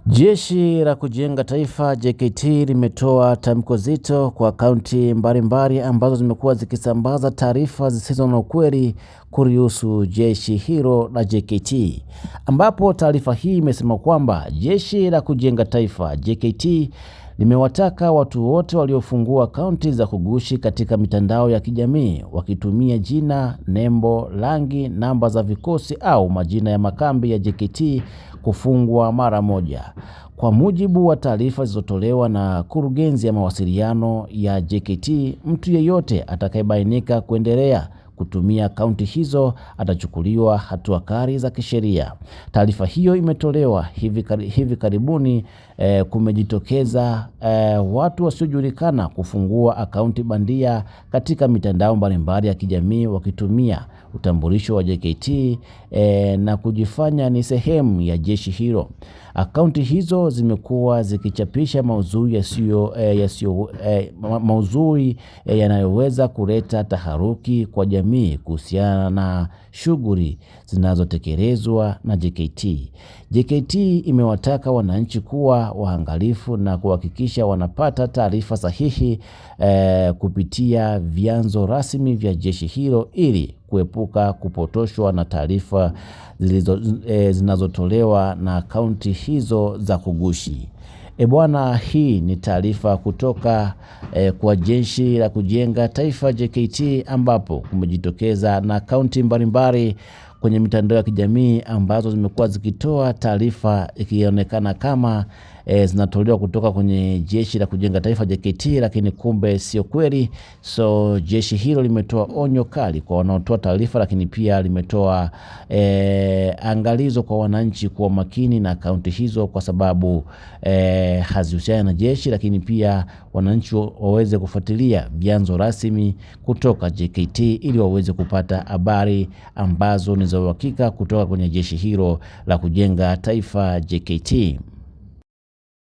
Jeshi la Kujenga Taifa JKT limetoa tamko zito kwa kaunti mbalimbali ambazo zimekuwa zikisambaza taarifa zisizo na ukweli kuhusu jeshi hilo la JKT, ambapo taarifa hii imesema kwamba Jeshi la Kujenga Taifa JKT limewataka watu wote waliofungua akaunti za kugushi katika mitandao ya kijamii wakitumia jina, nembo, rangi, namba za vikosi au majina ya makambi ya JKT kufungwa mara moja. Kwa mujibu wa taarifa zilizotolewa na Kurugenzi ya Mawasiliano ya JKT, mtu yeyote atakayebainika kuendelea kutumia akaunti hizo atachukuliwa hatua kali za kisheria. Taarifa hiyo imetolewa hivi karibuni. Kumejitokeza watu wasiojulikana kufungua akaunti bandia katika mitandao mbalimbali ya kijamii wakitumia utambulisho wa JKT na kujifanya ni sehemu ya jeshi hilo. Akaunti hizo zimekuwa zikichapisha maudhui yanayoweza kuleta taharuki kwa jamii kuhusiana na shughuli zinazotekelezwa na JKT. JKT imewataka wananchi kuwa waangalifu na kuhakikisha wanapata taarifa sahihi kupitia vyanzo rasmi vya jeshi hilo ili kuepuka kupotoshwa na taarifa zinazotolewa na akaunti hizo za kugushi. Bwana, hii ni taarifa kutoka kwa Jeshi la Kujenga Taifa JKT, ambapo kumejitokeza na akaunti mbalimbali kwenye mitandao ya kijamii ambazo zimekuwa zikitoa taarifa ikionekana kama zinatolewa kutoka kwenye Jeshi la Kujenga Taifa JKT, lakini kumbe sio kweli. So jeshi hilo limetoa onyo kali kwa wanaotoa taarifa, lakini pia limetoa angalizo kwa wananchi kuwa makini na akaunti hizo kwa sababu hazihusiani na jeshi, lakini pia wananchi waweze kufuatilia vyanzo rasmi kutoka JKT ili waweze kupata habari ambazo ni za uhakika kutoka kwenye jeshi hilo la Kujenga Taifa JKT.